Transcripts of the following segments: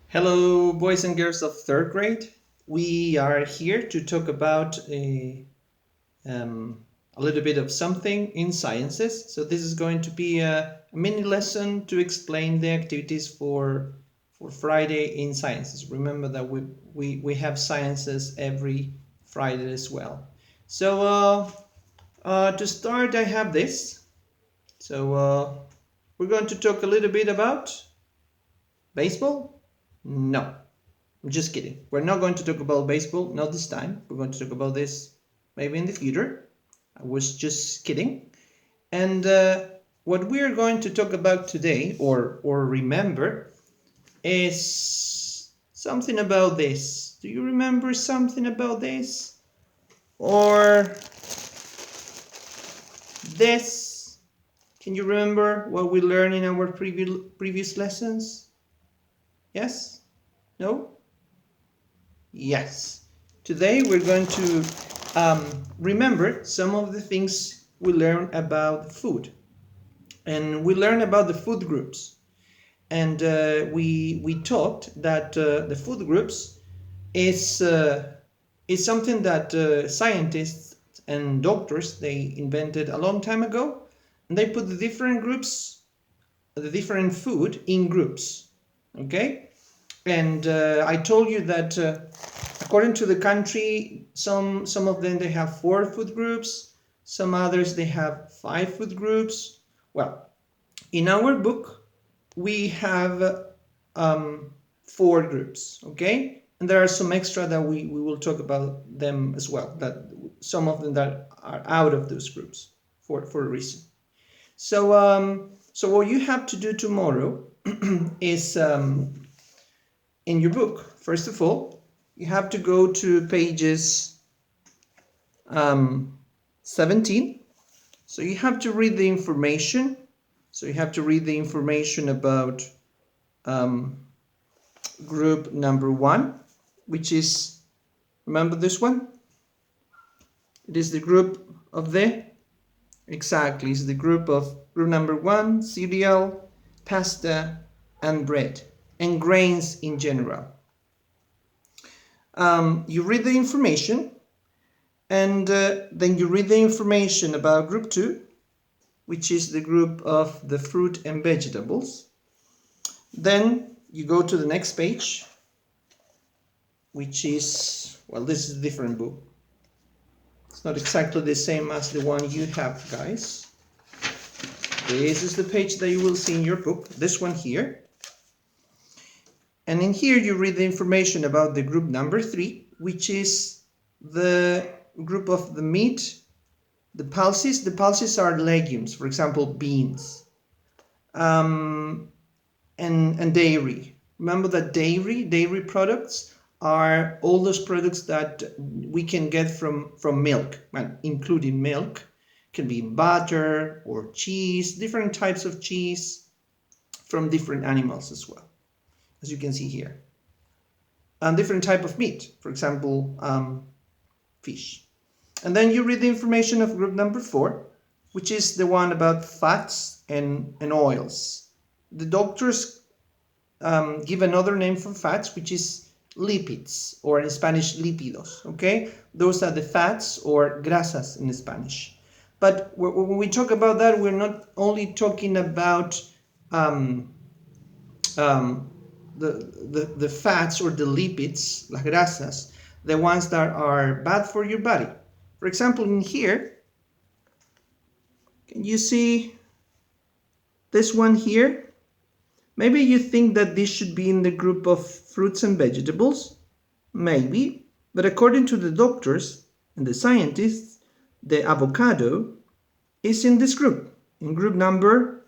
Hello, boys and girls of third grade. We are here to talk about a little bit of something in sciences. So this is going to be a mini lesson to explain the activities for Friday in sciences. Remember that we have sciences every Friday as well. So to start, I have this. So we're going to talk a little bit about baseball. No, I'm just kidding. We're not going to talk about baseball, not this time. We're going to talk about this maybe in the future. I was just kidding. And what we're going to talk about today, or remember, is something about this. Do you remember something about this? Or this? Can you remember what we learned in our previous lessons? Yes? No? Yes. Today we're going to remember some of the things we learned about food. And we learned about the food groups. And we talked that the food groups is something that scientists and doctors, they invented a long time ago. And they put the different groups, the different food in groups. Okay? And I told you that according to the country, some of them they have 4 food groups, some others they have 5 food groups. Well, in our book we have 4 groups, okay? And there are some extra that we will talk about them as well. That some of them that are out of those groups for a reason. So what you have to do tomorrow is in your book, first of all, you have to go to pages 17. So you have to read the information. So you have to read the information about group number 1, which is, remember this one? It is the group of exactly, it's the group number 1, cereal, pasta, and bread, and grains in general. You read the information, and then you read the information about group 2, which is the group of the fruit and vegetables. Then you go to the next page, which is, well, this is a different book. It's not exactly the same as the one you have, guys. This is the page that you will see in your book, this one here. And in here you read the information about the group number 3, which is the group of the meat, the pulses. The pulses are legumes, for example, beans, and dairy. Remember that dairy products are all those products that we can get from milk, well, including milk. It can be butter or cheese, different types of cheese from different animals as well, as you can see here. And different type of meat, for example, fish. And then you read the information of group number 4, which is the one about fats and oils. The doctors give another name for fats, which is lipids, or in Spanish, lípidos, okay? Those are the fats, or grasas in Spanish. But when we talk about that, we're not only talking about the fats or the lipids, las grasas, the ones that are bad for your body. For example, in here, can you see this one here? Maybe you think that this should be in the group of fruits and vegetables. Maybe. But according to the doctors and the scientists, the avocado is in this group, in group number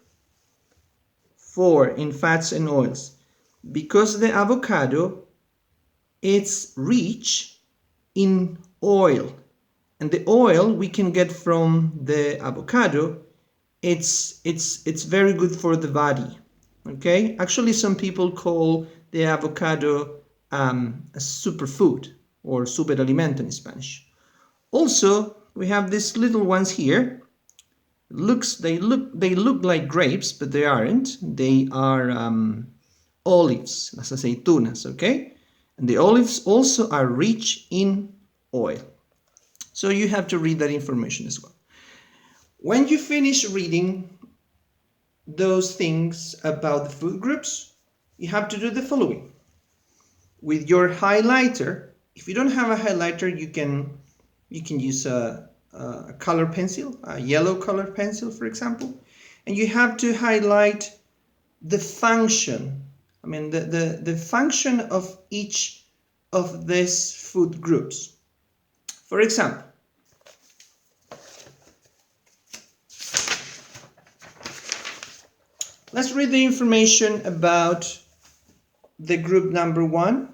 4, in fats and oils. Because the avocado, it's rich in oil. And the oil we can get from the avocado, it's very good for the body. Okay, actually some people call the avocado a superfood, or superalimento in Spanish. Also, we have these little ones here. They look like grapes, but they aren't. They are olives, las aceitunas, okay? And the olives also are rich in oil. So you have to read that information as well. When you finish reading those things about the food groups, you have to do the following. With your highlighter, if you don't have a highlighter, you can use a color pencil, a yellow color pencil, for example, and you have to highlight the function. I mean, the function of each of these food groups. For example, let's read the information about the group number 1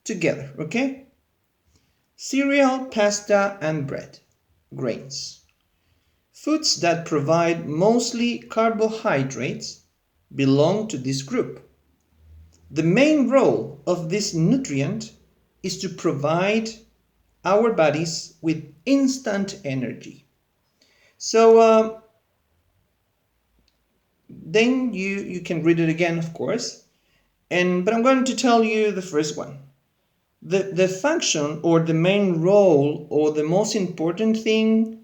together, okay? Cereal, pasta, and bread, grains. Foods that provide mostly carbohydrates belong to this group. The main role of this nutrient is to provide our bodies with instant energy. So then you can read it again, of course, but I'm going to tell you the first one. The function or the main role or the most important thing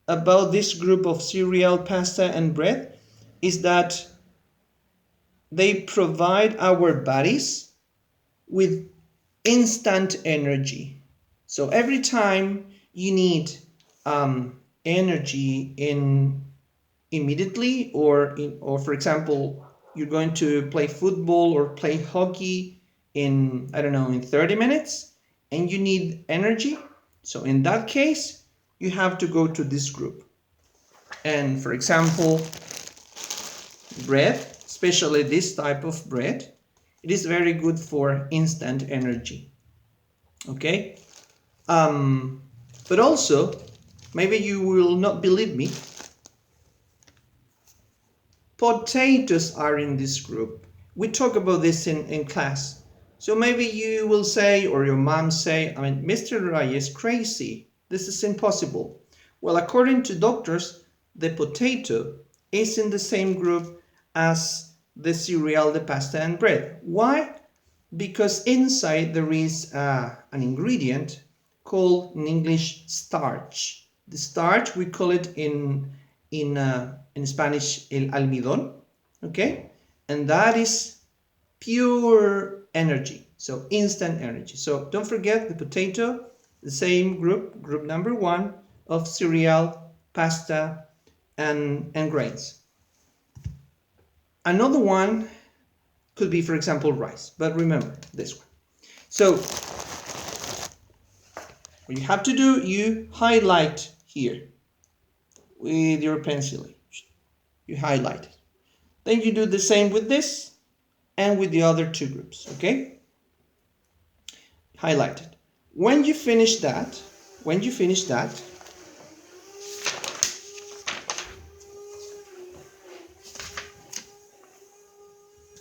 about this group of cereal, pasta, and bread is that they provide our bodies with instant energy. So every time you need energy immediately, or for example, you're going to play football or play hockey in, I don't know, in 30 minutes, and you need energy. So in that case, you have to go to this group. And for example, bread, especially this type of bread, it is very good for instant energy. Okay? But also, maybe you will not believe me, potatoes are in this group. We talk about this in class. So maybe you will say, or your mom say, I mean, Mr. Reyes is crazy. This is impossible. Well, according to doctors, the potato is in the same group as the cereal, the pasta, and bread. Why? Because inside there is an ingredient called in English starch. The starch, we call it in Spanish el almidón, okay? And that is pure energy, so instant energy. So don't forget the potato, the same group number 1 of cereal, pasta, and grains. Another one could be, for example, rice, but remember this one. So what you have to do, you highlight here with your pencil. You highlight it. Then you do the same with this and with the other 2 groups, okay? Highlight it. When you finish that,